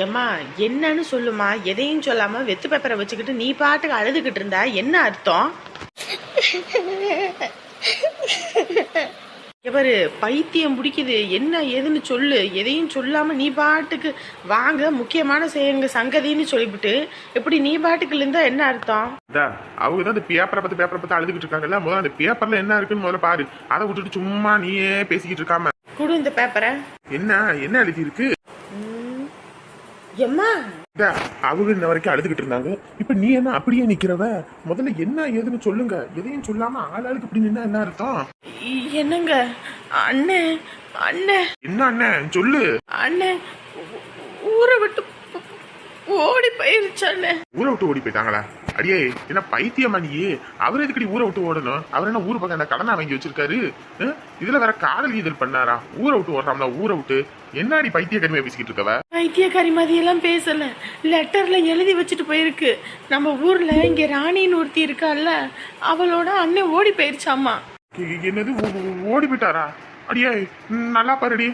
ஏம்மா என்னன்னு சொல்லுமா, எதையும் சொல்லாம வெத்து பேப்பரை வச்சுக்கிட்டு நீ பாட்டுக்கு அழுதுகிட்டு இருந்தா என்ன அர்த்தம்? எவரு பைத்தியம் பிடிக்குது, என்ன ஏதுன்னு சொல்லு. எதையும் சொல்லாம நீ பாட்டுக்கு வாங்க முக்கியமான எங்க சங்கதின்னு சொல்லிவிட்டு எப்படி நீ பாட்டுக்கு இருந்தா என்ன அர்த்தம்? அவங்க தான் அந்த பேப்பரை பார்த்து அழுதுகிட்டு இருக்காங்கல்ல, முதல்ல அந்த பேப்பர்ல என்ன இருக்குன்னு முதல்ல பாரு. அதை விட்டுட்டு சும்மா நீயே பேசிக்கிட்டு இருக்காம குடு இந்த பேப்பரை. என்ன என்ன எழுதி இருக்கு? எம்மா அவங்க இன்ன வரைக்கும் அழுதுகிட்டு இருந்தாங்க, இப்ப நீ என்ன அப்படியே நிக்கிறவ? முதல்ல என்ன ஏதுன்னு சொல்லுங்க. எதையும் சொல்லாம ஆளாளுக்கு இப்படி நின்னா என்ன அர்த்தம்? என்னங்க அண்ணே, அண்ணே என்ன அண்ணன் சொல்லு. அண்ணே ஊரை விட்டு ஓடி போயிருச்சாண்ணே. ஊரை விட்டு ஓடி போயிட்டாங்களா? அடியே என்ன பைத்தியமா நீ? அவர் எதுக்கடி ஊரை விட்டு ஓடணும்? அவர் என்ன ஊரு பக்கம் என்ன கடனா வாங்கி வச்சிருக்காரு? இதுல வேற காதல் கீதல் பண்ணாரா? ஊரை விட்டு ஓடுறாங்களா? ஊரை விட்டு என்னடி பைத்தியக்காரிமையா பேசிக்கிட்டு இருக்கவ? பைத்தியக்காரி மாதிரியெல்லாம் பேசல, லெட்டர்ல எழுதி வச்சுட்டு போயிருக்கு. நம்ம ஊர்ல இங்க ராணின்னு ஒருத்தி இருக்கால, அவளோட அண்ணன் ஓடி போயிருச்சாமா. என்னது ஓடி போயிட்டாரா? அடியே நல்லா பாருடி,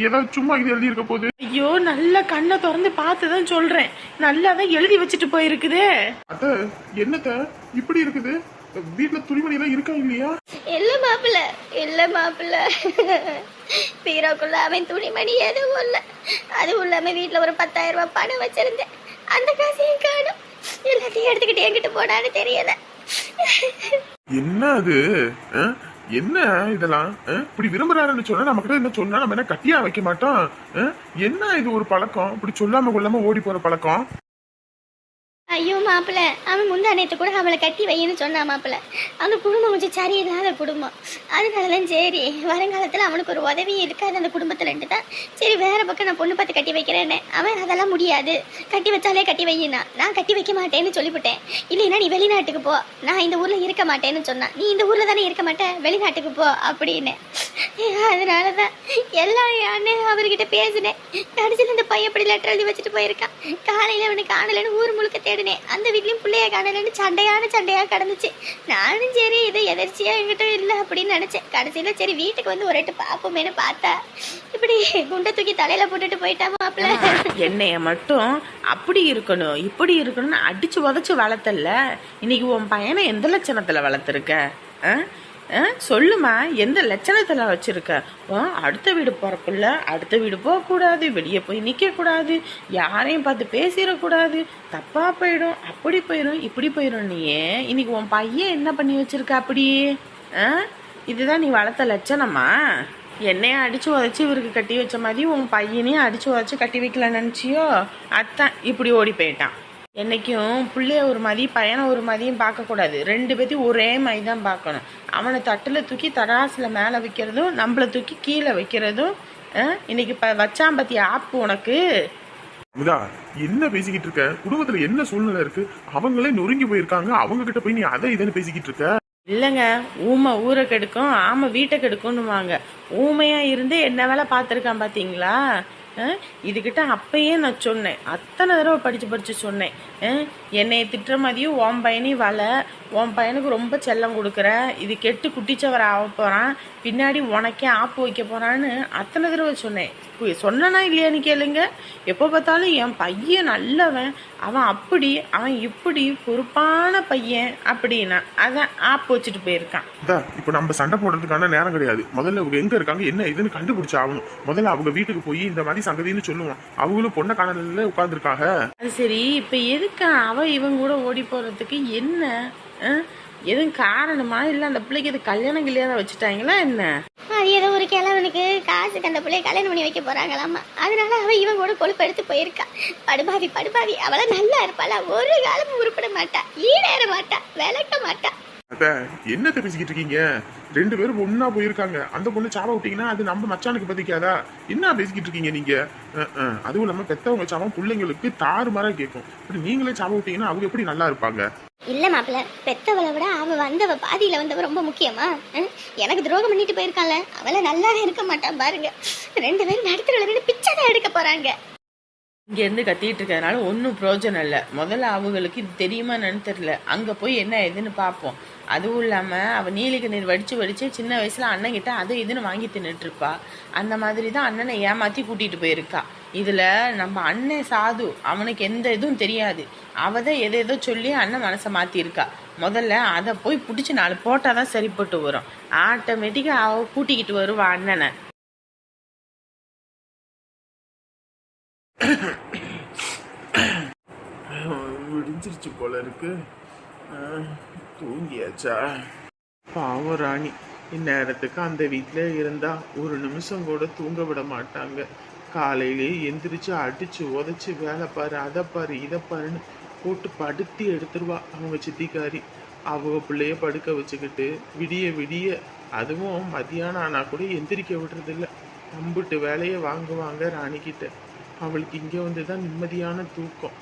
ஏதாவது சும்மா இது எழுதி இருக்க போகுது. ஐயோ நல்ல கண்ணை திறந்து பார்த்துதான் சொல்றேன், நல்லாதான் எழுதி வச்சுட்டு போயிருக்குதே. அத்த என்னத்த இப்படி இருக்குது? வீட்டுல துணிமணி எல்லாம் இருக்கா இல்லையா? இல்ல மாப்பிள்ள, இல்ல மாப்பிள்ள. பீரோக்குள்ள அவன் துணிமணி எதுவும் இல்ல. அதுவும் இல்லாம வீட்டுல ஒரு 10,000 ரூபாய் பணம் வச்சிருந்தேன், அந்த காசையும் காணும். எல்லாத்தையும் எடுத்துக்கிட்டு என்கிட்ட போனான்னு தெரியல. என்ன அது? என்ன இதெல்லாம்? இப்படி விரும்புறாருன்னு சொன்னா நம்ம கிட்ட என்ன சொன்னா நம்ம என்ன கட்டியா வைக்க மாட்டோம்? என்ன இது ஒரு பழக்கம்? இப்படி சொல்லாம கொள்ளாம ஓடி போற பழக்கம்? ஐயோ மாப்பிள்ள, அவன் முந்தா நேற்று கூட அவளை கட்டி வையின்னு சொன்னான் மாப்பிள்ள. அந்த குடும்பம் கொஞ்சம் சரியில்லாத குடும்பம், அதனாலதான் சரி வருங்காலத்துல அவனுக்கு ஒரு உதவி இருக்காது அந்த குடும்பத்துலன்ட்டு தான் சரி வேற பக்கம் நான் பொண்ணு பார்த்து கட்டி வைக்கிறேன்னு. அவன் அதெல்லாம் முடியாது, கட்டி வச்சாலே கட்டி வையினா. நான் கட்டி வைக்க மாட்டேன்னு சொல்லிவிட்டேன். இல்லைன்னா நீ வெளிநாட்டுக்கு போ, நான் இந்த ஊர்ல இருக்க மாட்டேன்னு சொன்னான். நீ இந்த ஊர்ல தானே இருக்க மாட்டேன், வெளிநாட்டுக்கு போ அப்படின்னு. அதனாலதான் எல்லா அண்ணன் அவர்கிட்ட பேசினேன். கடைசியில் இந்த பையன் அப்படி லெட்டர் எழுதி வச்சுட்டு போயிருக்கான். காலையில அவனுக்கு காணலன்னு ஊர் முழுக்க தேடினேன். அந்த வீட்லயும் பிள்ளைய காணலன்னு சண்டையா கடந்துச்சு. நானும் சரி இது எதிர்ச்சியா என்கிட்ட இல்லை அப்படின்னு நினைச்சேன். கடைசியில சரி வீட்டுக்கு வந்து ஒரு எட்டு பாப்போமேனு பார்த்தா இப்படி குண்டை தூக்கி தலையில போட்டுட்டு போயிட்டா மாப்பிள்ள. என்னைய மட்டும் அப்படி இருக்கணும் இப்படி இருக்கணும்னு அடிச்சு உதச்சு வளர்த்தல. இன்னைக்கு உன் பையனை எந்த லட்சணத்துல வளர்த்துருக்க? சொல்லுமா, எந்த லட்சணத்துல வச்சிருக்க? அடுத்த வீடு போறக்குள்ள அடுத்த வீடு போகக்கூடாது, வெளியே போய் நிக்க கூடாது, யாரையும் பார்த்து பேசிடக்கூடாது, தப்பா போயிடும், அப்படி போயிடும், இப்படி போயிடும். நீயே இன்னைக்கு உன் பையன் என்ன பண்ணி வச்சிருக்க? அப்படி இதுதான் நீ வளர்த்த லட்சணமா? என்னைய அடிச்சு உதச்சி இவருக்கு கட்டி வச்ச மாதிரி உன் பையனையும் அடிச்சு உதச்சி கட்டி வைக்கலான்னு நினைச்சியோ? அத்தான் இப்படி ஓடி போயிட்டான். என்னைக்கும் பிள்ளைய ஒரு மாதிரி பையனை ஒரு மாதிரியும் பார்க்கக்கூடாது, ரெண்டு பேர்த்தையும் ஒரே மாதிரி தான் பார்க்கணும். அவனை தட்டில் தூக்கி தராசில் மேலே வைக்கிறதும் நம்மளை தூக்கி கீழே வைக்கிறதும். இன்னைக்கு வச்சான் பத்தி ஆப்பு உனக்கு. என்ன பேசிக்கிட்டு இருக்க? குடும்பத்துல என்ன சூழ்நிலை இருக்கு? அவங்களே நொறுங்கி போயிருக்காங்க, அவங்க கிட்ட போய் நீ அதை இதன்னு பேசிக்கிட்டு இருக்க? இல்லைங்க, ஊமை ஊரை கெடுக்கும் ஆமை வீட்டை கெடுக்கும்னுவாங்க. ஊமையா இருந்து என்ன வேலை பார்த்துருக்கான் பார்த்தீங்களா? இதுகிட்ட அப்பயே நான் சொன்னேன், அத்தனை தடவை படிச்சு சொன்னேன். என்னைய திட்டுற மாதிரியும் உன் பையனையும் உன் பையனுக்கு ரொம்ப செல்லம் கொடுக்குற, இது கெட்டு குட்டிச்சவர் ஆக போறான், பின்னாடி உனக்கே ஆப்பு வைக்க போறான்னு அத்தனை தடவை சொன்னேன். சொன்னா இல்லையான்னு கேளுங்க. எப்போ பார்த்தாலும் என் பையன் நல்லவன், அவன் அப்படி அவன் இப்படி பொறுப்பான பையன் அப்படின்னா அதான் ஆப்பு வச்சுட்டு போயிருக்கான். இப்ப நம்ம சண்டை போடுறதுக்கான நேரம் கிடையாது. முதல்ல அவங்க எங்க இருக்காங்க என்ன இதுன்னு கண்டுபிடிச்சு ஆகணும். முதல்ல அவங்க வீட்டுக்கு போய் இந்த மாதிரி சங்கதின்னு சொல்லுவோம். அவங்களும் பொண்ணை காணல உட்கார்ந்துருக்காங்க. அது சரி, இப்ப எதுக்கு அவ இவங்க கூட ஓடி போறதுக்கு என்ன? எதுவும் காரணமா? இல்ல அந்த பிள்ளைக்கு எது கல்யாணம் கல்யாணம் வச்சுட்டாங்களா என்ன? அது ஏதோ ஒரு கிழவனுக்கு காசுக்கு அந்த பிள்ளைய கல்யாணம் பண்ணி வைக்க போறாங்களாமா. அதனால அவ இவன் கூட கொழுப்பு எடுத்து போயிருக்கா. படுபாவி அவள நல்லா இருப்பாளா? ஒரு காலமும் உருப்பட மாட்டா, ஈடேற மாட்டா, விளக்க மாட்டா. என்னத்த பேசிக்கிட்டு இருக்கீங்க? ரெண்டு பேரும் ஒன்னா போயிருக்காங்க. அந்த பொண்ணு சாவ விட்டீங்கன்னா அது நம்ம மச்சானுக்கு பதிக்காதா? என்ன பேசிக்கிட்டு இருக்கீங்க நீங்க? அதுவும் இல்லாம பெத்தவங்க சாவம் பிள்ளைங்களுக்கு தாறுமாறா கேட்கும். நீங்களே சாவ விட்டீங்கன்னா அவங்க எப்படி நல்லா இருப்பாங்க? இல்ல மாப்பிள்ள, பெத்தவளை விட அவ வந்தவ பாதியில வந்தவ ரொம்ப முக்கியமா? எனக்கு துரோகம் பண்ணிட்டு போயிருக்கான்ல, அவளை நல்லாவே இருக்க மாட்டான் பாருங்க. ரெண்டு பேரும் நடுத்தர பிச்சை தான் எடுக்க போறாங்க. இங்கேருந்து கத்திட்டு இருக்கிறதுனால ஒன்றும் பிரயோஜனம் இல்லை. முதல்ல அவங்களுக்கு இது தெரியுமா என்னன்னு தெரியல. அங்கே போய் என்ன ஏதுன்னு பார்ப்போம். அதுவும் இல்லாமல் அவள் நீலிக்கு நீர் வடித்து வடித்து சின்ன வயசில் அண்ணன்கிட்ட அதை இதுன்னு வாங்கி தின்னுட்டு இருப்பா. அந்த மாதிரி தான் அண்ணனை ஏமாற்றி கூட்டிகிட்டு போயிருக்கா. இதில் நம்ம அண்ணன் சாது, அவனுக்கு எந்த இதுவும் தெரியாது. அவள் தான் எதோ சொல்லி அண்ணன் மனசை மாற்றிருக்கா. முதல்ல அதை போய் பிடிச்சி 4 போட்டால் தான் சரிப்பட்டு வரும். ஆட்டோமேட்டிக்காக அவள் கூட்டிக்கிட்டு வருவா அண்ணனை. விடிஞ்சிருச்சு போல இருக்கு. தூங்கியாச்சா? பாவம் ராணி இந்நேரத்துக்கு அந்த வீட்டில் இருந்தா ஒரு நிமிஷம் கூட தூங்க விட மாட்டாங்க. காலையிலே எந்திரிச்சு அடிச்சு உதச்சி வேலை பாரு, அதை பாரு, இதை பாருன்னு போட்டு படுத்தி எடுத்துருவா அவங்க சித்திக்காரி. அவங்க பிள்ளைய படுக்க வச்சுக்கிட்டு விடிய விடிய, அதுவும் மதியானம் ஆனால் கூட எந்திரிக்க விடுறதில்ல. அம்புட்டு வேலையை வாங்குவாங்க ராணிக்கிட்ட. அவளுக்கு இங்கே வந்து தான் நிம்மதியான தூக்கம்.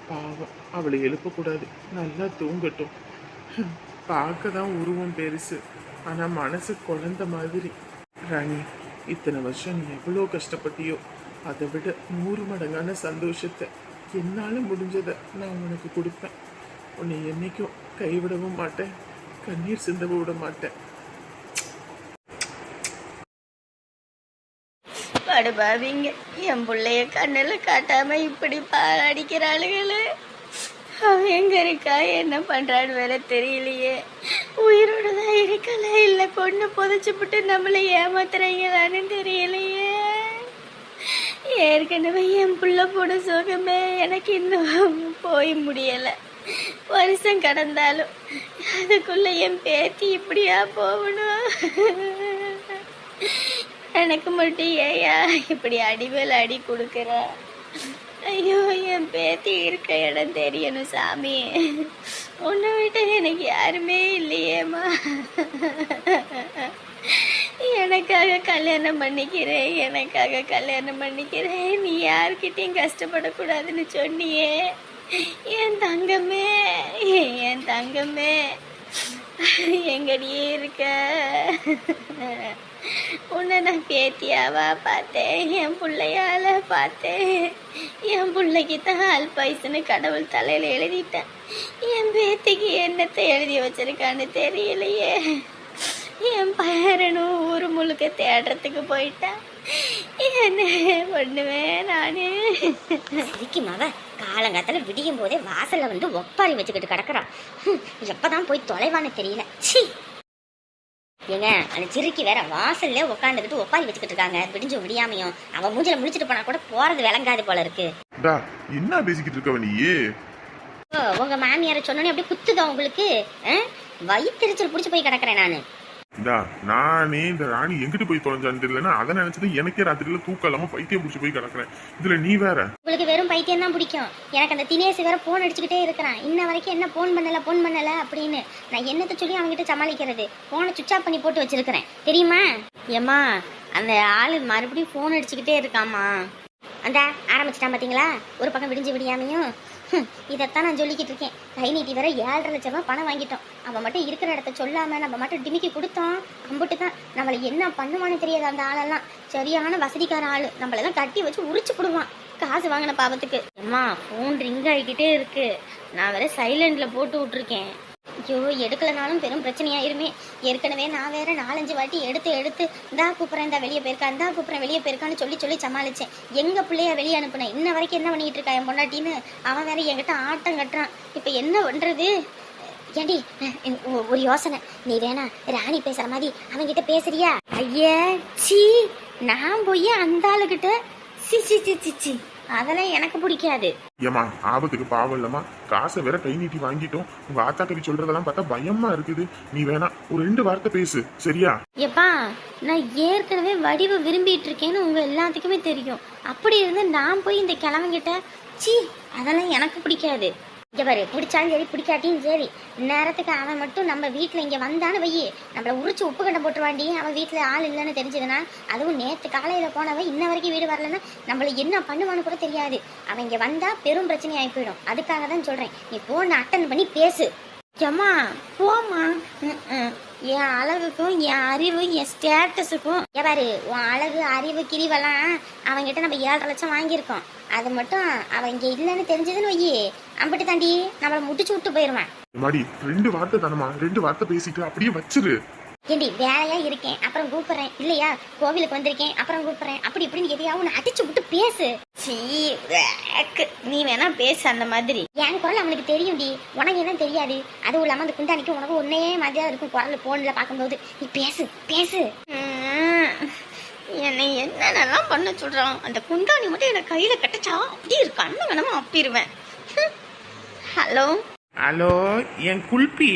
பாவம், அவளை எழுப்பக்கூடாது, நல்லா தூங்கட்டும். பார்க்க தான் உருவம் பெருசு, ஆனால் மனசு குழந்த மாதிரி. ராணி, இத்தனை வருஷம் நீ எவ்வளோ கஷ்டப்பட்டியோ அதை விட 100 மடங்கான சந்தோஷத்தை என்னால் முடிஞ்சதை நான் உனக்கு கொடுப்பேன். உன்னை என்னைக்கும் கைவிடவும் மாட்டேன், கண்ணீர் சிந்தவும் விட மாட்டேன். படுபாவிங்க, என் பிள்ளைய கண்ணில் காட்டாம இப்படி அடிக்கிறாளுகளே. அவன் எங்க இருக்கா, என்ன பண்றான்னு வேற தெரியலையே. உயிரோட தான் இருக்கல, இல்ல கொண்டு புதைச்சுப்புட்டு நம்மளை ஏமாத்துறீங்களான்னு தெரியலையே. ஏற்கனவே என் புள்ள போட சுகமே எனக்கு இன்னும் போய் முடியல. வருஷம் கடந்தாலும் அதுக்குள்ள என் பேத்தி இப்படியா போகணும்? எனக்கு மட்டும் ஏயா இப்படி அடிவேல் அடி கொடுக்குற? ஐயோ, என் பேத்தி இருக்க இடம் தெரியணும் சாமி. உன்னை விட்டு எனக்கு யாருமே இல்லையேம்மா. எனக்காக கல்யாணம் பண்ணிக்கிறேன், எனக்காக கல்யாணம் பண்ணிக்கிறேன், நீ யார்கிட்டையும் கஷ்டப்படக்கூடாதுன்னு சொன்னியே. என் தங்கமே, என் தங்கமே எங்கடியே இருக்க? உன்னை நான் பேத்தியாவா பார்த்தேன், என் பிள்ளையால பார்த்தேன். என் பிள்ளைக்கு தான் அல்பாயுசுன்னு கடவுள் தலையில எழுதிட்டேன். என் பேத்திக்கு என்னத்தை எழுதி வச்சிருக்கான்னு தெரியலையே. என் பேரனும் ஊர் முழுக்க தேடுறதுக்கு போயிட்டான். என்ன பண்ணுவேன் நானு? சிரிக்கி மக காலங்காத்தால விடியும் போதே வாசல்ல வந்து ஒப்பாரி வச்சுக்கிட்டு கிடக்குறான். எப்பதான் போய் தொலைவான்னு தெரியல. சி ஏங்க, அந்த சிறுக்கி வேற வாசல்ல உட்காந்துக்கிட்டு ஒப்பாரி வச்சுக்கிட்டு இருக்காங்க. விடிஞ்சும் விடியாமையும் அவன் மூஞ்சில முடிச்சுட்டு போனா கூட போறது விளங்காது போல இருக்கு. என்ன பேசிக்கிட்டு இருக்க நீ? உங்க மாமியார சொன்னோன்னே அப்படியே குத்துதா உங்களுக்கு? வயிற்றுச்சல் புடிச்சு போய் கிடக்குறேன் நானு. நானே இந்த ராணி எங்கிட்டு போய் தொலைஞ்சான்னு தெரியலன்னா அதை நினைச்சது எனக்கே ராத்திரியில தூக்கம் இல்லாம பைத்தியம் பிடிச்சி போய் கிடக்குறேன். இதுல நீ வேற. உங்களுக்கு வெறும் பைத்தியம் தான் பிடிக்கும். எனக்கு அந்த தினேஷ் வேற போன் அடிச்சுக்கிட்டே இருக்கிறான். இன்ன வரைக்கும் என்ன போன் பண்ணல அப்படின்னு. நான் என்னத்த சொல்லி அவங்ககிட்ட சமாளிக்கிறது? போனை சுவிட்ச் ஆஃப் பண்ணி போட்டு வச்சிருக்கிறேன், தெரியுமா? ஏம்மா, அந்த ஆளு மறுபடியும் போன் அடிச்சுக்கிட்டே இருக்காமா. அந்த ஆரம்பிச்சிட்டான் பாத்தீங்களா, ஒரு பக்கம் விடிஞ்சு விடியாமையும். இதைத்தான் நான் சொல்லிக்கிட்டு இருக்கேன். கை நீட்டி வர 7.5 லட்சம் ரூபாய் பணம் வாங்கிட்டோம். அவன் மட்டும் இருக்கிற இடத்த சொல்லாம நம்ம மட்டும் டிமிக்கி கொடுத்தோம். அம்பிட்டு தான் நம்மளை என்ன பண்ணுவான்னு தெரியாது. அந்த ஆளெல்லாம் சரியான வசதிக்கார ஆளு. நம்மளெல்லாம் கட்டி வச்சு உரிச்சு போடுவான் காசு வாங்கின பாவத்துக்கு. அம்மா, ஃபோன் ரிங் ஆகிக்கிட்டே இருக்கு. நான் வேற சைலண்ட்ல போட்டு விட்டுருக்கேன். ஐயோ, எடுக்கலனாலும் பெரும் பிரச்சனையாயிருமே. ஏற்கனவே நான் வேற 4-5 வாட்டி எடுத்து இந்தா கூப்பிட்றேன், இந்த வெளியே போயிருக்கா, இந்தா கூப்பிட்றேன் வெளியே போயிருக்கான்னு சொல்லி சமாளிச்சேன். எங்க பிள்ளைய வெளியே அனுப்புனேன். இன்ன வரைக்கும் என்ன பண்ணிட்டு இருக்கா என் பொண்டாட்டின்னு அவன் வேற என்கிட்ட ஆட்டம் கட்டுறான். இப்ப என்ன பண்றது? ஏண்டி, ஒரு யோசனை. நீ வேணா ராணி பேசுற மாதிரி அவன்கிட்ட பேசுறியா? ஐயே சி, நான் போய் அந்த ஆளுகிட்ட சி சி சி சி சி அதெல்லாம் எனக்கு பிடிக்காது. ஏமா, ஆபத்துக்கு பாவம் இல்லம்மா. காசை வேற கை நீட்டி வாங்கிட்டோம். உங்க ஆத்தாக்கறி சொல்றதெல்லாம் பார்த்தா பயமா இருக்குது. நீ வேணா ஒரு 2 வார்த்தை பேசு, சரியா? எப்பா, நான் ஏற்கனவே வடிவை விரும்பிட்டு இருக்கேன்னு உங்க எல்லாத்துக்குமே தெரியும். அப்படி இருந்து நான் போய் இந்த கிழவங்கிட்ட சி அதெல்லாம் எனக்கு பிடிக்காது. இங்க பாரு, பிடிச்சாலும் சரி பிடிக்காட்டியும் சரி, நேரத்துக்கு அவன் மட்டும் நம்ம வீட்டுல இங்க வந்தான்னு வையி, நம்மள உரிச்சு உப்பு கண்டை போட்டுருவாண்டி. அவன் வீட்டுல ஆள் இல்லைன்னு தெரிஞ்சதுன்னா, அதுவும் நேற்று காலையில போனவன் இன்ன வரைக்கும் வீடு வரலன்னா நம்மள என்ன பண்ணுவான்னு கூட தெரியாது. அவன் இங்க வந்தா பெரும் பிரச்சனை ஆகி போயிடும். அதுக்காக தான் சொல்றேன், நீ போன அட்டன் பண்ணி பேசு. ஏம்மா போமா. என் அழகுக்கும் என் அறிவு என் ஸ்டேட்டஸுக்கும் பாரு உன் அழகு அறிவு கிரிவெல்லாம் அவன்கிட்ட நம்ம 7.5 லட்சம் வாங்கியிருக்கோம். அது மட்டும் அவன் இங்கே இல்லைன்னு தெரிஞ்சதுன்னு வையி அம்பிட்டு தாண்டி நம்மளை முடிச்சு விட்டு போயிடுவான். மாடி 2 வார்த்தை தானம்மா, 2 வார்த்தை பேசிட்டு அப்படியே வச்சிரு. ஏண்டி வேலையா இருக்கேன் அப்புறம் கூப்பிடுறேன், இல்லையா கோவிலுக்கு வந்திருக்கேன் அப்புறம் கூப்பிடுறேன், அப்படி இப்படின்னு எதையாவது ஒன்று அடிச்சு விட்டு பேசு. நீ வேணா பேசு அந்த மாதிரி. என் குரல் அவனுக்கு தெரியும்டி, உனக்கு என்ன தெரியாது. அதுவும் இல்லாமல் அந்த குண்டானிக்கு உனக்கு ஒன்னே மாதிரியா இருக்கும் குரல் ஃபோனில் பார்க்கும்போது. நீ பேசு பேசு. என்னை என்னென்னலாம் பண்ண சொல்றான். அந்த குண்டாணி மட்டும் எனக்கு கையில கட்டச்சா அப்படி இருக்கு, கண்ணு வேணாமா அப்பிடுவேன். ஹலோ ஹலோ, என் குல்பி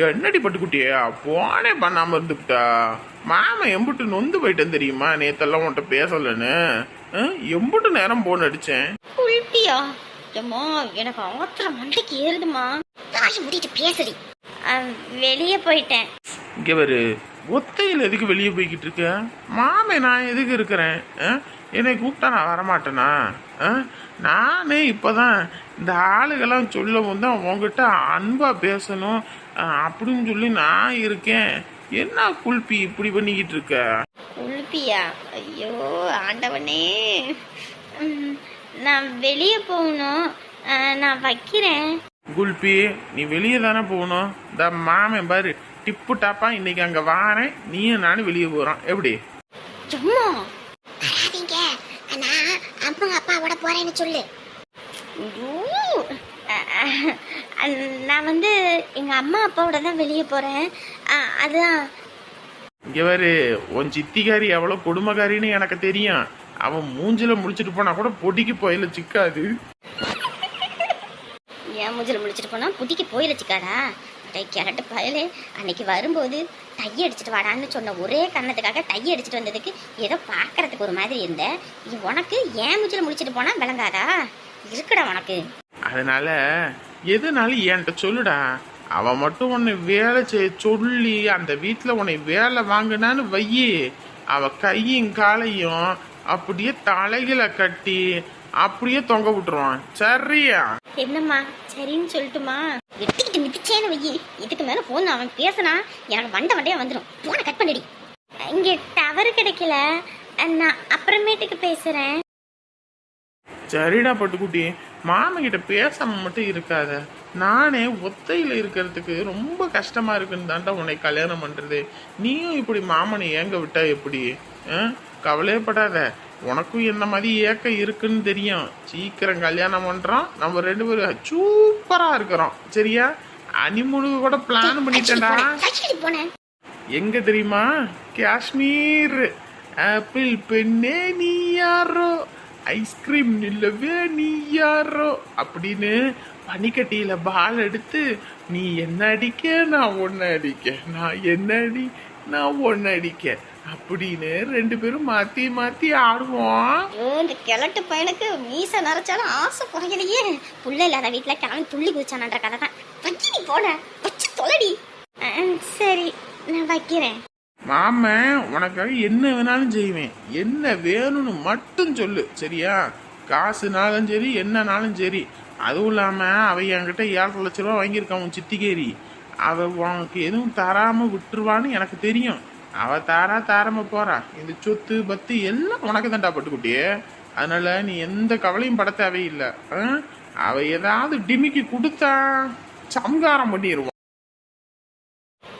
என்னடி பட்டுக்குட்டியா போனே பண்ணாம இருந்துக்கிட்டா? மாமா எம்புட்டு நொந்து போயிட்டேன் தெரியுமா, நேத்தெல்லாம் உன்கிட்ட பேசலன்னு. எம்புட்டு நேரம் போன் அடிச்சேன். குல்பியா? ஏம்மா எனக்கு ஆத்திரம் மண்டைக்கு ஏறுதுமா. தாஷ் முடிட்டு பேசுடி. வெளியே போயிட்டேன். இங்க பாரு, ஒத்தையில் எதுக்கு வெளியே போய்கிட்டு இருக்க? மாமே நான் எதுக்கு இருக்கிறேன்? என்னை கூப்பிட்டா நான் வரமாட்டேனா? நானே இப்போதான் இந்த ஆளுகெல்லாம் சொல்லவும் தான் உங்ககிட்ட அன்பா பேசணும் அப்படின்னு சொல்லி நான் இருக்கேன். என்ன குல்பி இப்படி பண்ணிக்கிட்டு இருக்க? குல்பியா? ஐயோ ஆண்டவனே, நான் வெளியே போகணும், நான் வைக்கிறேன். குல்பி நீ வெளியே தானே போகணும். இந்த மாமன் பாரு டிப்பு டாப்பா இன்னைக்கு அங்க வாரேன், நீயும் நானும் வெளியே போறோம். எப்படி? சும்மா வராதீங்க, நான் அம்மா அப்பாவோட போறேன்னு சொல்லு. நான் எங்க அம்மா அப்பாவோட தான் வெளியே போறேன். அதான். இங்க பாரு, உன் சித்திகாரி எவ்வளவு கொடுமைக்காரின்னு எனக்கு தெரியும். அவன் மூஞ்சில முடிச்சிட்டு போனா கூட பொடிக்கு போயில சிக்காது. ஏன் மூஞ்சில முடிச்சிட்டு போனா புட்டிக்கு போயிருச்சுக்காடா? கிழட்டு பயலே, அன்னைக்கு வரும்போது டை அடிச்சுட்டு வாடான்னு சொன்ன ஒரே காரணத்துக்காக டை அடிச்சுட்டு வந்ததுக்கு ஏதோ பார்க்கறதுக்கு ஒரு மாதிரி இருந்த. உனக்கு ஏன் மூஞ்சில முடிச்சிட்டு போனா விளங்காதா? இருக்குடா உனக்கு. அதனால எதுனாலும் என்கிட்ட சொல்லுடா. அவன் மட்டும் உன்னை வேலை செய்ய சொல்லி அந்த வீட்டில் உன்னை வேலை வாங்கினான்னு வையி, அவ கையும் காலையும் அப்படியே தலைகளை கட்டி அப்படியே தொங்க விட்டுருவான். சரியா? என்னம்மா சரின்னு சொல்லட்டுமா? வெட்டிக்கிட்டு மிதிச்சேன்னு வையி, இதுக்கு மேல போன் அவன் பேசினா எனக்கு வண்டையா வந்துடும். போனை கட் பண்ணிடி. இங்க டவர் கிடைக்கல, நான் அப்புறமேட்டுக்கு பேசுறேன். சரிடா பட்டுக்குட்டி, மாமன் கிட்ட பேசாம மட்டும் இருக்காத. நானே ஒத்தையில இருக்கிறதுக்கு ரொம்ப கஷ்டமா இருக்குன்னு தாண்டா உன்னை கல்யாணம் பண்றது. நீயும் இப்படி மாமனை ஏங்க விட்டா எப்படி? கவலையப்படாத, உனக்கும் என்ன மாதிரி ஏக்கம் இருக்குன்னு தெரியும். சீக்கிரம் கல்யாணம் பண்றோம், நம்ம 2 பேரும் சூப்பரா இருக்கிறோம். சரியா? அனிமுனுக்கு கூட பிளான் பண்ணிட்டேன்டா. எங்க தெரியுமா? காஷ்மீர். ஆப்பிள் பெண்ணே நீ யாரோ, ஐஸ்கிரீம் நில்லவே நீ யாரோ அப்படின்னு பனிக்கட்டியில பால் எடுத்து நீ என்ன அடிக்க நான் ஒன்னு அடிக்க, நான் என்ன அடி நான் ஒன்னு அடிக்க அப்படின்னு 2 பேரும் மாத்தி மாத்தி ஆடுவோம். இந்த கிழட்டு பையனுக்கு மீச நரைச்சாலும் ஆசை குறையலையே. புள்ள இல்லாத வீட்டுல கிளம்பி துள்ளி குதிச்சானன்ற கதை தான். வச்சு போன வச்சு தொலைடி. சரி நான் வைக்கிறேன். மாமன் உனக்காக என்ன வேணாலும் செய்வேன். என்ன வேணும்னு மட்டும் சொல்லு. சரியா? காசுனாலும் சரி என்னனாலும் சரி. அதுவும் இல்லாம அவ என்கிட்ட 7.5 லட்ச ரூபா வாங்கியிருக்கான் உன் சித்திகேரி. அவ உனக்கு எதுவும் தராம விட்டுருவான்னு எனக்கு தெரியும். அவ தாராம போறா. இந்த சொத்து பத்து எல்லாம் உனக்கு தான்டா பட்டுக்குட்டியே. அதனால நீ எந்த கவலையும் பட தேவையில்லை. அவ ஏதாவது டிமிக்கி கொடுத்தா சம்காரம் பண்ணிடுவான்.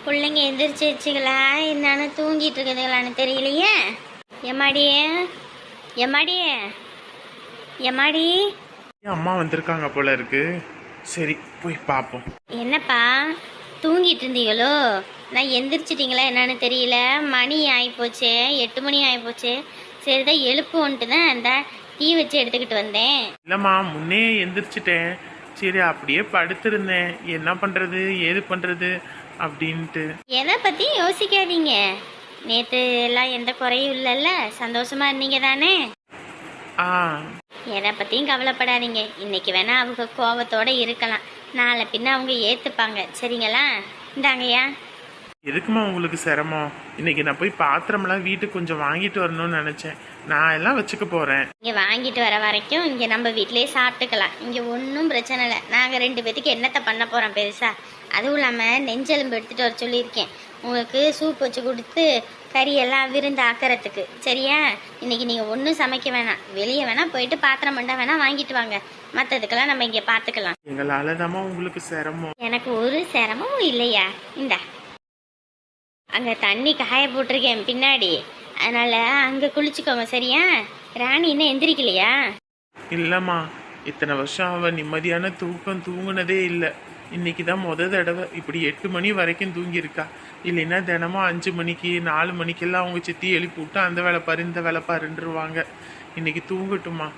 பிள்ளைங்க எந்திரிச்சிச்சுங்களா என்னன்னு தூங்கிட்டு இருக்குதுங்களான்னு தெரியலையே. எம்மாடியே எம்மாடியே எம்மாடி, அம்மா வந்திருக்காங்க போல இருக்கு. சரி போய் பார்ப்போம். என்னப்பா தூங்கிட்டு இருந்தீங்களோ? நான் எந்திரிச்சிட்டிங்களா என்னன்னு தெரியல. மணி ஆகிப்போச்சு, 8 மணி ஆகிப்போச்சு. சரிதான் எழுப்புன்ட்டு தான் அந்த டீ வச்சு எடுத்துக்கிட்டு வந்தேன். இல்லைம்மா, முன்னே எந்திரிச்சிட்டேன். சரி அப்படியே படுத்திருந்தேன். என்ன பண்ணுறது ஏது பண்ணுறது அப்படின்ட்டு. எதை பற்றியும் யோசிக்காதீங்க. நேற்று எல்லாம் எந்த குறையும் இல்லைல்ல, சந்தோஷமா இருந்தீங்க தானே? ஆ, எதை பற்றியும் கவலைப்படாதீங்க. இன்னைக்கு வேணா அவங்க கோபத்தோடு இருக்கலாம், நாளை பின்ன அவங்க ஏற்றுப்பாங்க. சரிங்களா? இந்தாங்கய்யா. எதுக்குமா உங்களுக்கு சிரமம்? இன்னைக்கு நான் போய் பாத்திரமெல்லாம் வீட்டுக்கு கொஞ்சம் வாங்கிட்டு வரணும்னு நினச்சேன். நான் எல்லாம் வச்சுக்க போகிறேன். இங்கே வாங்கிட்டு வர வரைக்கும் இங்கே நம்ம வீட்டிலேயே சாப்பிட்டுக்கலாம். இங்கே ஒன்றும் பிரச்சனை இல்லை. நாங்கள் 2 பேத்துக்கு என்னத்தை பண்ண போகிறோம் பெருசா? அதுவும் இல்லாமல் நெஞ்செலும்பு எடுத்துகிட்டு வர சொல்லியிருக்கேன். உங்களுக்கு சூப் வச்சு கொடுத்து கறியெல்லாம் விருந்து ஆக்கிறதுக்கு. சரியா? இன்னைக்கு நீங்கள் ஒன்றும் சமைக்க வேணாம், வெளியே வேணால் போயிட்டு பாத்திரம் மண்டா வேணால் வாங்கிட்டு வாங்க. மற்றதுக்கெல்லாம் நம்ம இங்கே பார்த்துக்கலாம். எங்களால தாம்மா உங்களுக்கு சிரமம். எனக்கு ஒரு சிரமமும் இல்லையா. இந்தா அங்கே தண்ணி காய போட்டிருக்கேன் பின்னாடி, அதனால் அங்கே குளிச்சுக்கோங்க. சரியா? ராணி இன்னும் எந்திரிக்கலையா? இல்லைம்மா, இத்தனை வருஷம் அவள் நிம்மதியான தூக்கம் தூங்குனதே இல்லை. இன்னைக்கு தான் தடவை இப்படி 8 மணி வரைக்கும் தூங்கியிருக்கா. இல்லைன்னா தினமும் 5 மணிக்கு 4 மணிக்கெல்லாம் அவங்க சித்தி எழுப்பி விட்டு அந்த வேலை பாரு இந்த வேலை பாருன்றுவாங்க. இன்னைக்கு தூங்கட்டுமா.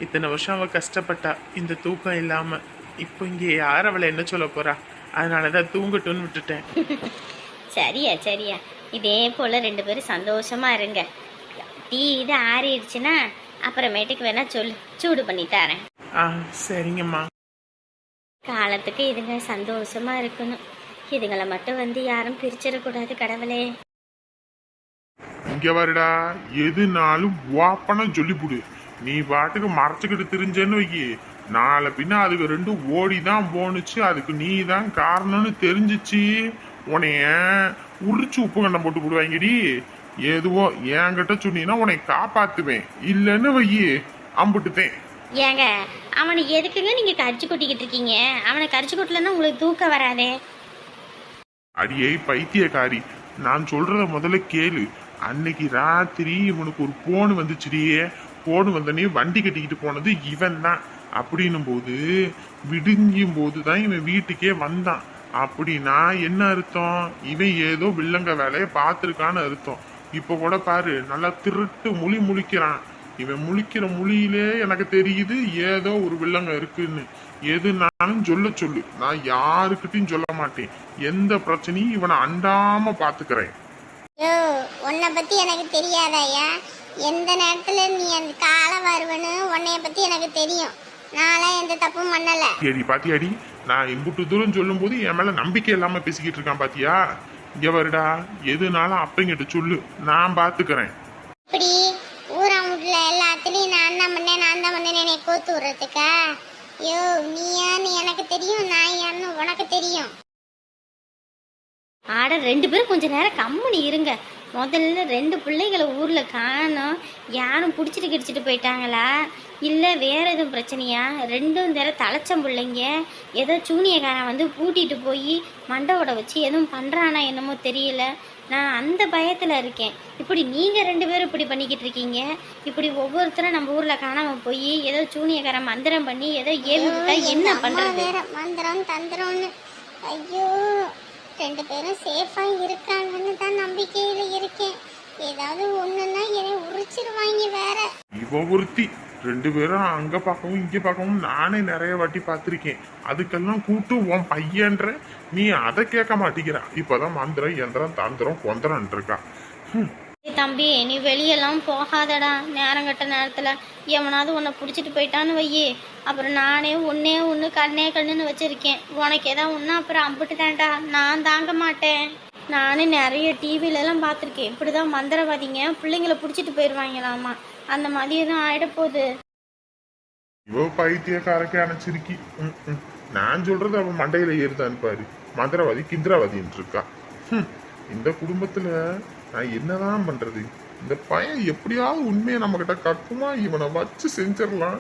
இத்தனை வருஷம் அவள் கஷ்டப்பட்டா இந்த தூக்கம் இல்லாமல். இப்போ இங்கே யார் அவளை என்ன சொல்ல போறா? அதனால தான் தூங்கட்டும்னு விட்டுட்டேன். சரியா சரியா, இதே போல் 2 பேரும் சந்தோஷமாக இருங்க. டீ இது ஆறிடுச்சுன்னா அப்புறமேட்டுக்கு வேணா சொல்லு, சூடு பண்ணி தரேன். சரிங்கம்மா. காலத்துக்கு இதுங்க சந்தோஷமா இருக்கணும். இதுங்களை மட்டும் வந்து யாரும் பிரிச்சிடக்கூடாது கடவுளே. இங்க வருடா, எதுனாலும் வாப்பன சொல்லிப்புடு. நீ பாட்டுக்கு மறைச்சுக்கிட்டு திரிஞ்சேன்னு வைக்கி, நாளை பின்ன அதுக்கு 2 ஓடிதான் போனுச்சு. அதுக்கு நீ தான் காரணம்னு தெரிஞ்சிச்சு, உன்னைய உரிச்சு உப்பு கண்டம் போட்டு போடுவாங்கடி. எதுவோ என்கிட்ட சொன்னீங்கன்னா உன்னை காப்பாத்துவேன், இல்லைன்னு வையி அம்புட்டுத்தேன். ஏங்க அவனை எதுக்குங்க நீங்க கரிச்சு கொட்டிக்கிட்டு இருக்கீங்க? அவனை கரிச்சு கொட்டலன்னா உங்களுக்கு தூக்கம் வராதே. அடியே பைத்தியக்காரி, நான் சொல்றத முதல்ல கேளு. அன்னைக்கு ராத்திரி இவனுக்கு ஒரு போன் வந்துச்சுடியே. போன் வந்தனே வண்டி கட்டிக்கிட்டு போனது இவன் தான். அப்படின்னும் போது விடுங்கும் போதுதான் இவன் வீட்டுக்கே வந்தான். அப்படின்னா என்ன அர்த்தம்? இவன் ஏதோ வில்லங்க வேலையை பார்த்துருக்கான்னு அர்த்தம். இப்ப கூட பாரு, நல்லா திருட்டு முழிக்கிறான். இவன் முழிக்கிற மொழியிலே எனக்கு தெரியுது ஏதோ ஒரு வில்லங்க இருக்குன்னு. எதுனாலும் சொல்லு, நான் யாருக்கிட்டையும் சொல்ல மாட்டேன். எந்த பிரச்சனையும் இவனை அண்டாம பாத்துக்கிறேன். உன்னை பத்தி எனக்கு தெரியாதாயா? எந்த நேரத்துல நீ அந்த காலை வருவன்னு உன்னைய பத்தி எனக்கு தெரியும். நான்லாம் எந்த தப்பும் பண்ணல. ஏடி பாத்தியாடி, நான் இம்புட்டு தூரம் சொல்லும் போது என் மேல நம்பிக்கை இல்லாம பேசிக்கிட்டு இருக்கான் பாத்தியா? இங்க வருடா, எதுனாலும் அப்பங்கிட்ட சொல்லு, நான் பாத்துக்கிறேன். இப்படி ஊராமுட்ல எல்லாத்துலயும் நான் தான் பண்ணேன் என்னை கோத்து விடுறதுக்கா? ஐயோ, நீ யான்னு எனக்கு தெரியும், நான் யான்னு உனக்கு தெரியும். ஆட 2 பேரும் கொஞ்ச நேரம் கம்முனி இருங்க. முதல்ல 2 பிள்ளைகளை ஊர்ல காணோம். யாரும் பிடிச்சிட்டு கிடிச்சிட்டு போயிட்டாங்களா இல்லை வேற எதுவும் பிரச்சனையா? 2 தடவை தலைச்சம் பிள்ளைங்க. ஏதோ சூனியக்காரன் வந்து பூட்டிட்டு போய் மண்டவோட வச்சு எதுவும் பண்றானா என்னமோ தெரியல. நான் அந்த பயத்துல இருக்கேன். இப்படி நீங்க 2 பேரும் இப்படி பண்ணிக்கிட்டு இருக்கீங்க. இப்படி ஒவ்வொருத்தரும் நம்ம ஊர்ல காணாம போய் ஏதோ சூனியக்காரன் மந்திரம் பண்ணி ஏதோ ஏவிட்டா என்ன பண்றது? மந்திரம் தந்திரம்னு. ஐயோ, 2 பேரும் சேஃபா இருக்காங்கன்னு தான் நம்பிக்கையில இருக்கேன். ஏதாவது ஒண்ணுன்னா என்னை உரிச்சிருவாங்க வேற. இவ ஒருத்தி 2 பேரும் அங்க பார்க்கவும் இங்க பார்க்கவும் நானே நிறைய வாட்டி பார்த்திருக்கேன். அதுக்கெல்லாம் கூட்டு உன் பையன்ற நீ அதை கேட்க மாட்டேங்கிறா. இப்பதான் மந்திரம் யந்திரம் தந்திரம் கொந்தரம் இருக்கா. தம்பி, நீ வெளியெல்லாம் போகாதடா. நேரங்கட்ட நேரத்துல எவனாவது உன்னை பிடிச்சிட்டு போயிட்டான்னு வையே, அப்புறம் நானே ஒன்று கண்ணுன்னு வச்சிருக்கேன். உனக்கு ஏதாவது ஒன்றா அப்புறம் அம்பிட்டு தான்டா, நான் தாங்க மாட்டேன். நானே நிறைய டிவிலெல்லாம் பார்த்துருக்கேன். இப்படிதான் மந்திரவாதிங்க பிள்ளைங்களை பிடிச்சிட்டு போயிடுவாங்களாமா. அந்த மாதிரி எதுவும் ஆயிட போகுது. இவ பைத்தியக்காரக்கே அணைச்சிருக்கி. நான் சொல்றது அவன் மண்டையில ஏறுதான் பாரு. மந்திரவாதி கிந்திரவாதின்னு இருக்கா. இந்த குடும்பத்துல நான் என்னதான் பண்றது? இந்த பையன் எப்படியாவது உண்மையை நம்ம கிட்ட கக்குமா, இவனை வச்சு செஞ்சிடலாம்.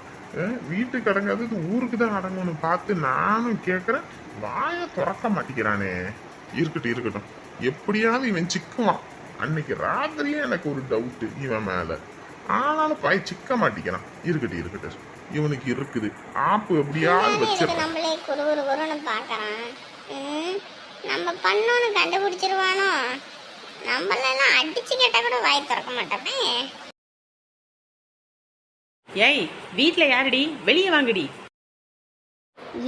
வீட்டுக்கு அடங்காதது ஊருக்கு தான் அடங்கும்னு பார்த்து நானும் கேட்கறேன். வாயை திறக்க மாட்டேங்கிறானே. இருக்கட்டும், எப்படியாவது இவன் சிக்குவான். அன்னைக்கு ராத்திரியே எனக்கு ஒரு டவுட்டு இவன் மேல. ஆனாலும் பாய் சிக்க மாட்டேங்கிறான். இருக்கட்டும், இவனுக்கு இருக்குது ஆப்பு எப்படியாவது வச்சிருக்கான். நம்மளே ஒரு பாக்குறான். நம்ம பண்ணோன்னு கண்டுபிடிச்சிருவானோ? நம்மளெல்லாம் அடிச்சு கேட்டா கூட வாய் திறக்க மாட்டோமே. ஏய், வீட்ல யாருடி? வெளியே வாங்கடி.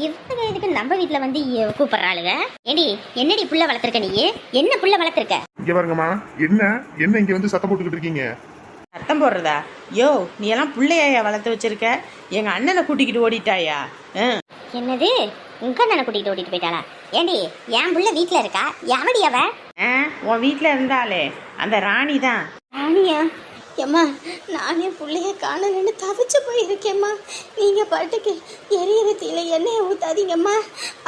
இவங்க இதுக்கு நம்ம வீட்டுல வந்து கூப்பிடுறாளுங்க. ஏடி, என்னடி புள்ள வளர்த்திருக்க? நீ என்ன புள்ள வளர்த்திருக்க? இங்க பாருங்கம்மா, என்ன இங்க வந்து சத்தம் போட்டுக்கிட்டு இருக்கீங்க? சத்தம் போடுறதா? யோ, நீ எல்லாம் பிள்ளையா வளர்த்து வச்சிருக்க? எங்க அண்ணனை கூட்டிக்கிட்டு ஓடிட்டாயா? என்னது, உங்க அண்ணனை கூட்டிகிட்டு ஓடிட்டு போயிட்டாளா? ஏண்டி, என் புள்ள வீட்டுல இருக்கா? எவடி அவ? உன் வீட்டுல இருந்தாலே அந்த ராணி தான். ராணியா? ஏம்மா, நானே பிள்ளைய காணலன்னு தவிச்சு போயிருக்கேம்மா. நீங்கள் பாட்டுக்கு எரியறத்தில எண்ணெயை ஊற்றாதீங்கம்மா.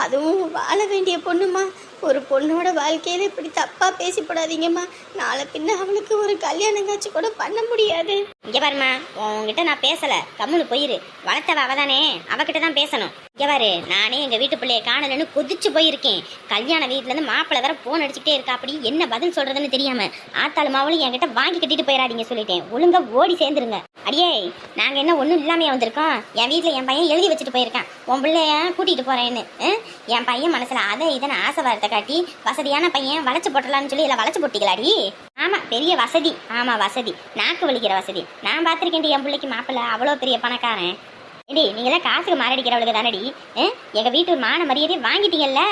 அதுவும் வாழ வேண்டிய பொண்ணுமா. ஒரு பொண்ணோட வாழ்க்கையில இப்படி தப்பா பேசிப்படாதீங்கம்மா. நாளை பின்ன அவளுக்கு ஒரு கல்யாணம் காட்சி கூட பண்ண முடியாது. இங்க பாருமா, உன்கிட்ட நான் பேசல, கம்முனு போயிரு. வளர்த்தவ அவதானே, அவகிட்ட தான் பேசணும். இங்க பாரு, நானே எங்க வீட்டு பிள்ளைய காணலன்னு கொதிச்சு போயிருக்கேன். கல்யாண வீட்டுல இருந்து மாப்பிள்ளை வேற போன் அடிச்சுட்டே இருக்கா. அப்படி என்ன பதில் சொல்றதுன்னு தெரியாம ஆத்தாள் மாவளும் என்கிட்ட வாங்கி கட்டிட்டு போயிடாதீங்க சொல்லிட்டேன். ஒழுங்கா ஓடி சேர்ந்துருங்க. அடியே, நாங்க என்ன ஒண்ணும் இல்லாமையா வந்திருக்கோம்? என் வீட்டுல என் பையன் எழுதி வச்சுட்டு போயிருக்கான், உன் பிள்ளைய கூட்டிட்டு போறேன்னு. என் பையன் மனசுல அதை இதனை ஆசை வார்த்தை காட்டி வசதியான பையன் வளைச்சு போட்டலான்னு சொல்லி இல்லை வளைச்சு போட்டிங்களாடி? ஆமா, பெரிய வசதி. ஆமா, வசதி, நாக்கு வலிக்கிற வசதி. நான் பார்த்திருக்கேன் என் பிள்ளைக்கு மாப்பிள்ள அவ்வளோ பெரிய பணக்காரன். ஏடி, நீங்களாம் காசுக்கு மாரடிக்கிறவளுக்கு தானடி. எங்க வீட்டு மான மரியாதையை வாங்கிட்டீங்கல்ல.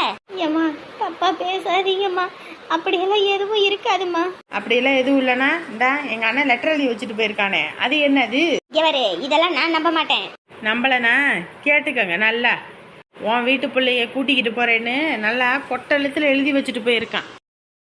ஏம்மா தப்பா பேசாதீங்கம்மா, அப்படியெல்லாம் எதுவும் இருக்காதும்மா. அப்படியெல்லாம் எதுவும் இல்லைன்னா இந்தா எங்கள் அண்ணன் லெட்டர் எழுதி வச்சுட்டு போயிருக்கானே, அது என்னது? எவரு இதெல்லாம் நான் நம்ப மாட்டேன். நம்மளண்ணா கேட்டுக்கங்க நல்லா. உன் வீட்டு பிள்ளைய கூட்டிக்கிட்டு போகிறேன்னு நல்லா கொட்டெழுத்தில் எழுதி வச்சுட்டு போயிருக்கான்.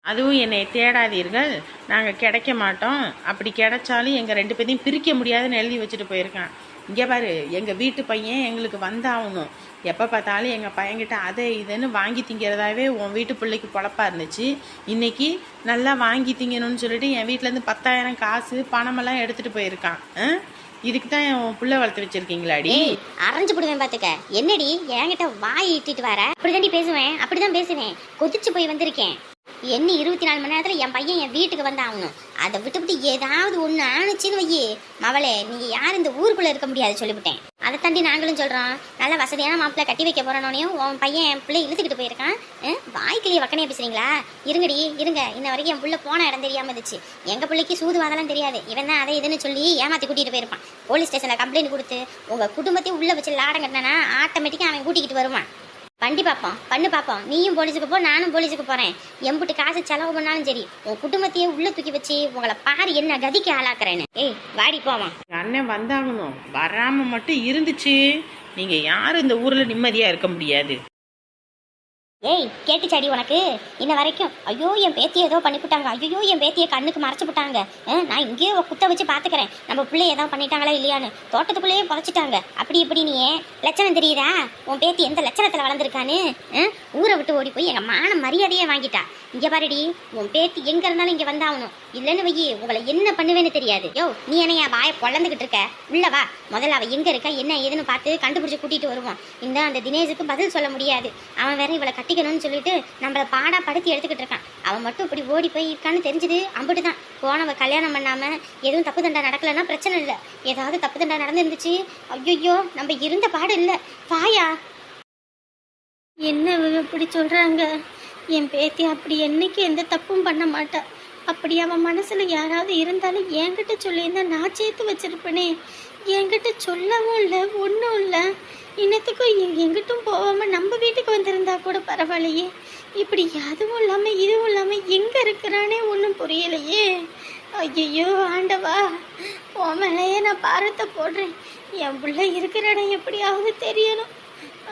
அதுவும் என்னை தேடாதீர்கள், நாங்கள் கிடைக்க மாட்டோம், அப்படி கிடைச்சாலும் எங்கள் 2 பேரையும் பிரிக்க முடியாதுன்னு எழுதி வச்சுட்டு போயிருக்கான். இங்கே பாரு, எங்கள் வீட்டு பையன் எங்களுக்கு வந்தாகணும். எப்போ பார்த்தாலும் எங்கள் பையன்கிட்ட அதை இதுன்னு வாங்கி திங்கிறதாவே உன் வீட்டு பிள்ளைக்கு பொழப்பா இருந்துச்சு. இன்னைக்கு நல்லா வாங்கி திங்கணும்னு சொல்லிட்டு என் வீட்டிலேருந்து 10,000 காசு பணமெல்லாம் எடுத்துகிட்டு போயிருக்கான். இதுக்கு தான் உன் பிள்ளை வளர்த்து வச்சிருக்கீங்களாடி? அரைஞ்சு போடுவேன் பாத்துக்க. என்னடி என்கிட்ட வாய் இட்டிட்டு வர? அப்படிதாண்டி பேசுவேன், அப்படிதான் பேசுவேன். கொதிச்சு போய் வந்திருக்கேன். என்ன 24 மணி நேரத்துல என் பையன் என் வீட்டுக்கு வந்தாகணும். அதை விட்டு ஏதாவது ஒண்ணு ஆணுச்சின்னு வையே, மவளே நீங்க யாரும் இந்த ஊருக்குள்ள இருக்க முடியாது சொல்லிவிட்டேன். அதை தாண்டி நாங்களும் சொல்றோம், நல்ல வசதியான மாப்பிள்ளை கட்டி வைக்க போறோன்னே உன் பையன் என் பிள்ளை இழுத்துக்கிட்டு போயிருக்கான். வாய்க்கிலேயே வக்கனையா பேசுறீங்களா? இருங்கடி இருங்க, இன்ன வரைக்கும் என் பிள்ளை போன இடம் தெரியாம இருந்துச்சு. எங்க பிள்ளைக்கு சூதுவாதெல்லாம் தெரியாது. இவன் தான் அதை இதுன்னு சொல்லி ஏமாத்தி கூட்டிட்டு போயிருப்பான். போலீஸ் ஸ்டேஷன்ல கம்ப்ளைண்ட் கொடுத்து உங்க குடும்பத்தையும் உள்ள வச்சு லாடம் கட்டினா ஆட்டோமேட்டிக்கா அவன் கூட்டிக்கிட்டு வருவான். வண்டி பார்ப்போம், பண்ணு பார்ப்போம். நீயும் போலீஸுக்கு போ, நானும் போலீஸுக்கு போறேன். எம்பிட்டு காசு செலவு பண்ணாலும் சரி, உன் குடும்பத்தையே உள்ள தூக்கி வச்சு உங்களை பாரு என்ன கதிக்கு ஆளாக்குறேன்னு. ஏய் வாடி போவான். அண்ணன் வந்தாகணும். வராமல் மட்டும் இருந்துச்சு, நீங்கள் யாரும் இந்த ஊரில் நிம்மதியாக இருக்க முடியாது. ஏய் கேட்டுச்சாடி உனக்கு? இன்ன வரைக்கும் ஐயோ என் பேத்தியை ஏதோ பண்ணிவிட்டாங்க, ஐயோ என் பேத்தியை கண்ணுக்கு மறைச்சு விட்டாங்க, நான் இங்கேயே குத்த வச்சு பார்த்துக்கிறேன், நம்ம பிள்ளைய ஏதாவது பண்ணிட்டாங்களா இல்லையான்னு. தோட்டத்துக்குள்ளேயே புதைச்சிட்டாங்க. அப்படி இப்படி நீ லட்சணம் தெரியுதா? உன் பேத்தி எந்த லட்சணத்தில் வளர்ந்துருக்கான்னு. ஊரை விட்டு ஓடி போய் எங்கள் மான மரியாதையே வாங்கிட்டா. இங்கே பாருடி, உன் பேத்தி எங்கே இருந்தாலும் இங்கே வந்தாகணும். இல்லைன்னு வையி உங்களை என்ன பண்ணுவேன்னு தெரியாது. யோ நீ என்னையா வாயை பொழந்துக்கிட்டு இருக்க? உள்ளவா, முதல்ல அவள் எங்கே இருக்கா என்ன ஏதுன்னு பார்த்து கண்டுபிடிச்சி கூட்டிகிட்டு வருவான். இந்த அந்த தினேஷுக்கு பதில் சொல்ல முடியாது. அவன் வேற இவளை கட்டிக்கணும்னு சொல்லிட்டு நம்மளை பாடா படுத்தி எடுத்துக்கிட்டு இருக்கான். அவன் மட்டும் இப்படி ஓடி போய் இருக்கான்னு தெரிஞ்சது அம்பிட்டு தான். போனவ கல்யாணம் பண்ணாமல் எதுவும் தப்பு தண்டா நடக்கலைன்னா பிரச்சனை இல்லை. ஏதாவது தப்பு தண்டா நடந்துருந்துச்சு, ஐயோ நம்ம இருந்த பாடு இல்லை. வாயா. என்ன இப்படி சொல்றாங்க? என் பேத்தி அப்படி என்னைக்கு எந்த தப்பும் பண்ண மாட்டா. அப்படி அவன் மனசுல யாராவது இருந்தாலும் என்கிட்ட சொல்லியிருந்தா நான் சேர்த்து வச்சிருப்பேனே. என்கிட்ட சொல்லவும் இல்லை, ஒன்றும் இல்லை. இன்னத்துக்கும் எங்கிட்டும் போகாம நம்ம வீட்டுக்கு வந்திருந்தா கூட பரவாயில்லையே. இப்படி அதுவும் இல்லாமல் இதுவும் இல்லாமல் எங்கே இருக்கிறானே ஒன்றும் புரியலையே. ஐயோ ஆண்டவா, உன் மேலேயே நான் பாரத்தை போடுறேன். என் பிள்ளை இருக்கிற இடம் எப்படியாவது தெரியணும்.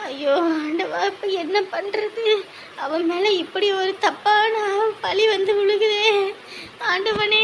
ஐயோ ஆண்டவா, இப்போ என்ன பண்ணுறது? அவன் மேலே இப்படி ஒரு தப்பான பழி வந்து விழுகுதே ஆண்டவனே.